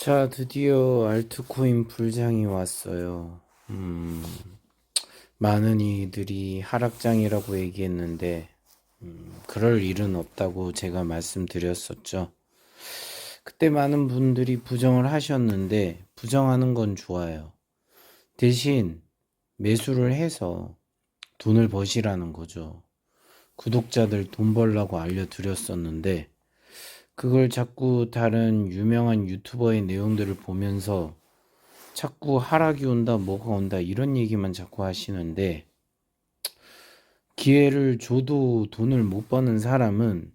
자, 드디어 알트코인 불장이 왔어요. 많은 이들이 하락장이라고 얘기했는데, 그럴 일은 없다고 제가 말씀드렸었죠. 그때 많은 분들이 부정을 하셨는데, 부정하는 건 좋아요. 대신 매수를 해서 돈을 버시라는 거죠. 구독자들 돈 벌라고 알려드렸었는데, 그걸 자꾸 다른 유명한 유튜버의 내용들을 보면서 자꾸 하락이 온다, 뭐가 온다, 이런 얘기만 자꾸 하시는데, 기회를 줘도 돈을 못 버는 사람은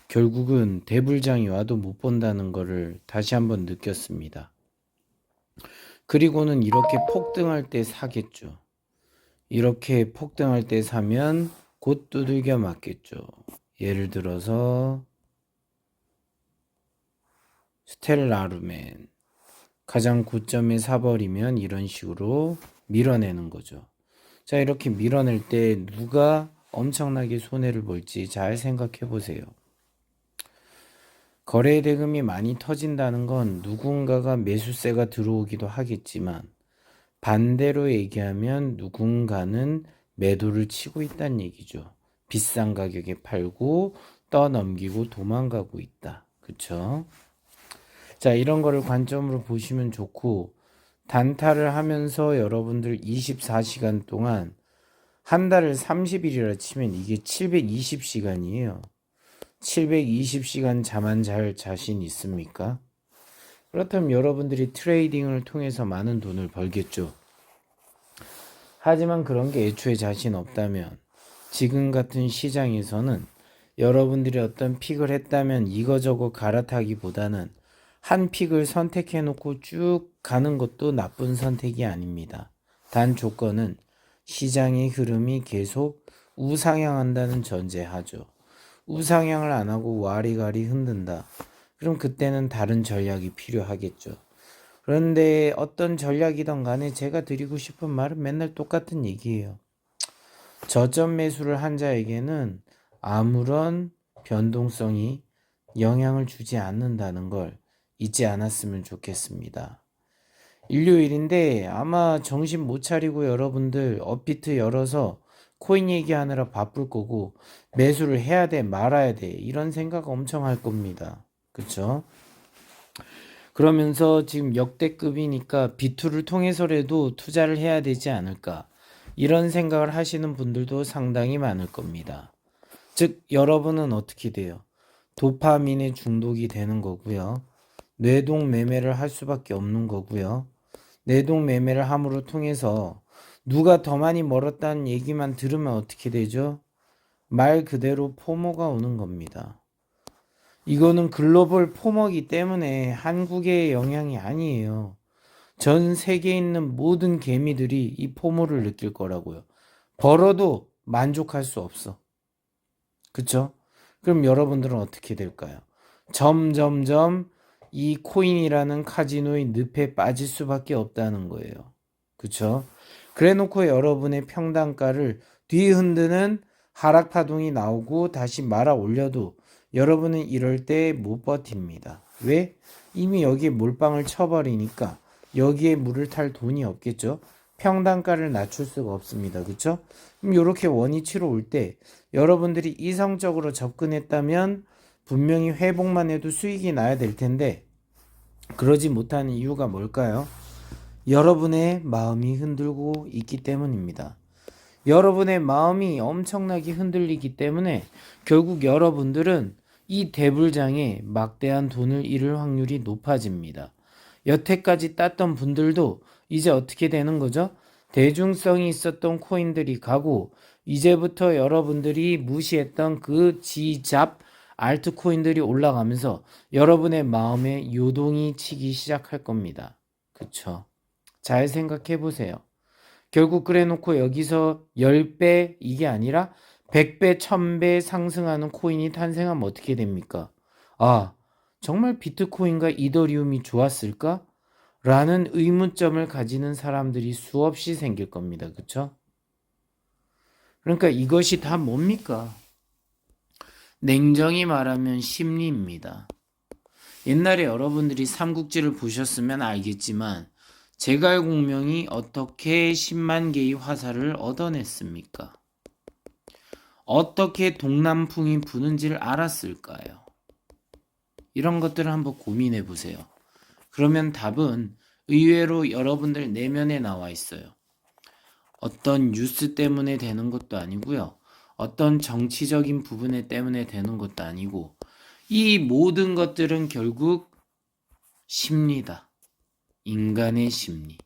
결국은 대불장이 와도 못 번다는 거를 다시 한번 느꼈습니다. 그리고는 이렇게 폭등할 때 사겠죠. 이렇게 폭등할 때 사면 곧 두들겨 맞겠죠. 예를 들어서 스텔라르멘 가장 고점에 사버리면 이런 식으로 밀어내는 거죠. 자, 이렇게 밀어낼 때 누가 엄청나게 손해를 볼지 잘 생각해 보세요. 거래 대금이 많이 터진다는 건 누군가가 매수세가 들어오기도 하겠지만, 반대로 얘기하면 누군가는 매도를 치고 있다는 얘기죠. 비싼 가격에 팔고 떠넘기고 도망가고 있다. 그쵸? 자, 이런 거를 관점으로 보시면 좋고, 단타를 하면서 여러분들 24시간 동안 한 달을 30일이라 치면 이게 720시간이에요. 720시간 잠 안 잘 자신 있습니까? 그렇다면 여러분들이 트레이딩을 통해서 많은 돈을 벌겠죠. 하지만 그런 게 애초에 자신 없다면 지금 같은 시장에서는 여러분들이 어떤 픽을 했다면 이거저거 갈아타기보다는 한 픽을 선택해 놓고 쭉 가는 것도 나쁜 선택이 아닙니다. 단 조건은 시장의 흐름이 계속 우상향한다는 전제하죠. 우상향을 안 하고 와리가리 흔든다. 그럼 그때는 다른 전략이 필요하겠죠. 그런데 어떤 전략이든 간에 제가 드리고 싶은 말은 맨날 똑같은 얘기예요. 저점 매수를 한 자에게는 아무런 변동성이 영향을 주지 않는다는 걸 잊지 않았으면 좋겠습니다. 일요일인데 아마 정신 못 차리고 여러분들 업비트 열어서 코인 얘기하느라 바쁠 거고, 매수를 해야 돼 말아야 돼 이런 생각 엄청 할 겁니다. 그쵸? 그러면서 지금 역대급이니까 비투를 통해서라도 투자를 해야 되지 않을까, 이런 생각을 하시는 분들도 상당히 많을 겁니다. 즉 여러분은 어떻게 돼요? 도파민에 중독이 되는 거고요. 뇌동 매매를 할 수밖에 없는 거고요. 뇌동 매매를 함으로 통해서 누가 더 많이 멀었다는 얘기만 들으면 어떻게 되죠? 말 그대로 포모가 오는 겁니다. 이거는 글로벌 포모기 때문에 한국의 영향이 아니에요. 전 세계에 있는 모든 개미들이 이 포모를 느낄 거라고요. 벌어도 만족할 수 없어. 그쵸? 그럼 여러분들은 어떻게 될까요? 점점점 이 코인이라는 카지노의 늪에 빠질 수밖에 없다는 거예요. 그쵸? 그래 놓고 여러분의 평단가를 뒤흔드는 하락 파동이 나오고 다시 말아 올려도 여러분은 이럴 때 못 버팁니다. 왜? 이미 여기에 몰빵을 쳐버리니까 여기에 물을 탈 돈이 없겠죠? 평단가를 낮출 수가 없습니다. 그쵸? 그럼 이렇게 원위치로 올 때 여러분들이 이성적으로 접근했다면 분명히 회복만 해도 수익이 나야 될 텐데, 그러지 못하는 이유가 뭘까요? 여러분의 마음이 흔들고 있기 때문입니다. 여러분의 마음이 엄청나게 흔들리기 때문에 결국 여러분들은 이 대불장에 막대한 돈을 잃을 확률이 높아집니다. 여태까지 땄던 분들도 이제 어떻게 되는 거죠? 대중성이 있었던 코인들이 가고, 이제부터 여러분들이 무시했던 그 지잡 알트코인들이 올라가면서 여러분의 마음에 요동이 치기 시작할 겁니다. 그쵸? 잘 생각해 보세요. 결국 그래 놓고 여기서 10배 이게 아니라 100배, 1000배 상승하는 코인이 탄생하면 어떻게 됩니까? 아, 정말 비트코인과 이더리움이 좋았을까? 라는 의문점을 가지는 사람들이 수없이 생길 겁니다. 그쵸? 그러니까 이것이 다 뭡니까? 냉정히 말하면 심리입니다. 옛날에 여러분들이 삼국지를 보셨으면 알겠지만 제갈공명이 어떻게 10만 개의 화살을 얻어냈습니까? 어떻게 동남풍이 부는지를 알았을까요? 이런 것들을 한번 고민해 보세요. 그러면 답은 의외로 여러분들 내면에 나와 있어요. 어떤 뉴스 때문에 되는 것도 아니고요. 어떤 정치적인 부분 때문에 되는 것도 아니고 이 모든 것들은 결국 심리다. 인간의 심리.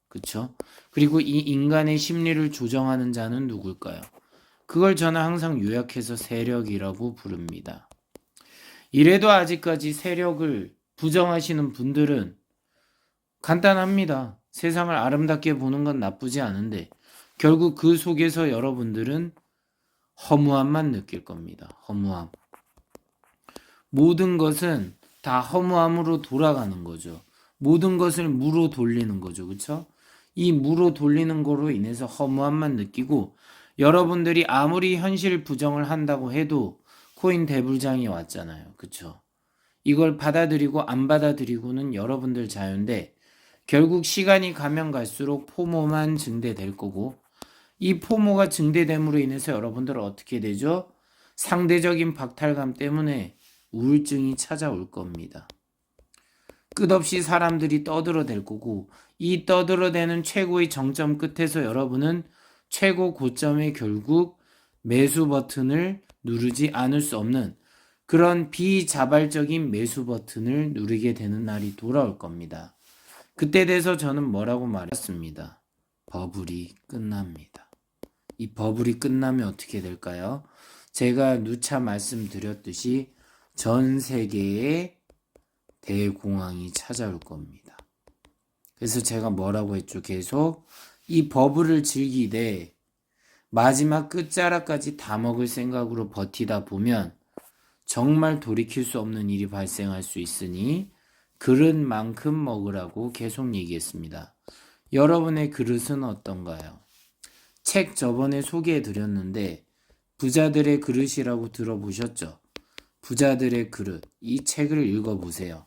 그쵸? 그리고 이 인간의 심리를 조정하는 자는 누굴까요? 그걸 저는 항상 요약해서 세력이라고 부릅니다. 이래도 아직까지 세력을 부정하시는 분들은 간단합니다. 세상을 아름답게 보는 건 나쁘지 않은데 결국 그 속에서 여러분들은 허무함만 느낄 겁니다. 허무함. 모든 것은 다 허무함으로 돌아가는 거죠. 모든 것을 무로 돌리는 거죠. 그렇죠? 이 무로 돌리는 거로 인해서 허무함만 느끼고 여러분들이 아무리 현실 부정을 한다고 해도 코인 대불장이 왔잖아요. 그렇죠? 이걸 받아들이고 안 받아들이고는 여러분들 자유인데 결국 시간이 가면 갈수록 포모만 증대될 거고 이 포모가 증대됨으로 인해서 여러분들은 어떻게 되죠? 상대적인 박탈감 때문에 우울증이 찾아올 겁니다. 끝없이 사람들이 떠들어댈 거고 이 떠들어대는 최고의 정점 끝에서 여러분은 최고 고점에 결국 매수 버튼을 누르지 않을 수 없는 그런 비자발적인 매수 버튼을 누르게 되는 날이 돌아올 겁니다. 그때 돼서 저는 뭐라고 말했습니다. 버블이 끝납니다. 이 버블이 끝나면 어떻게 될까요? 제가 누차 말씀드렸듯이 전 세계에 대공황이 찾아올 겁니다. 그래서 제가 뭐라고 했죠? 계속 이 버블을 즐기되 마지막 끝자락까지 다 먹을 생각으로 버티다 보면 정말 돌이킬 수 없는 일이 발생할 수 있으니 그릇만큼 먹으라고 계속 얘기했습니다. 여러분의 그릇은 어떤가요? 책 저번에 소개해 드렸는데 부자들의 그릇이라고 들어보셨죠? 부자들의 그릇, 이 책을 읽어보세요.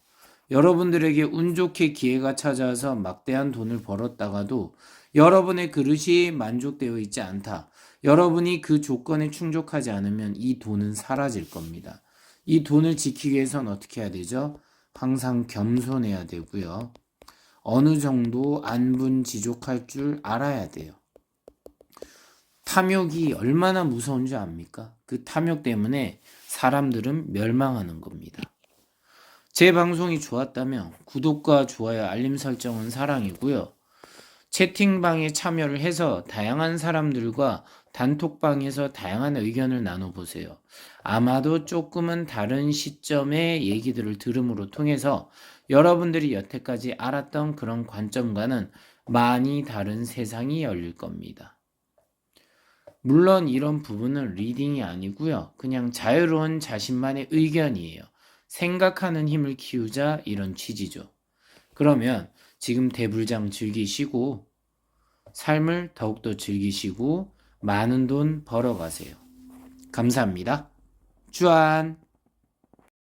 여러분들에게 운 좋게 기회가 찾아와서 막대한 돈을 벌었다가도 여러분의 그릇이 만족되어 있지 않다. 여러분이 그 조건에 충족하지 않으면 이 돈은 사라질 겁니다. 이 돈을 지키기 위해서는 어떻게 해야 되죠? 항상 겸손해야 되고요. 어느 정도 안분지족할 줄 알아야 돼요. 탐욕이 얼마나 무서운 줄 압니까? 그 탐욕 때문에 사람들은 멸망하는 겁니다. 제 방송이 좋았다면 구독과 좋아요, 알림 설정은 사랑이고요. 채팅방에 참여를 해서 다양한 사람들과 단톡방에서 다양한 의견을 나눠보세요. 아마도 조금은 다른 시점의 얘기들을 들음으로 통해서 여러분들이 여태까지 알았던 그런 관점과는 많이 다른 세상이 열릴 겁니다. 물론 이런 부분은 리딩이 아니고요. 그냥 자유로운 자신만의 의견이에요. 생각하는 힘을 키우자 이런 취지죠. 그러면 지금 대불장 즐기시고 삶을 더욱더 즐기시고 많은 돈 벌어가세요. 감사합니다. 쭈안!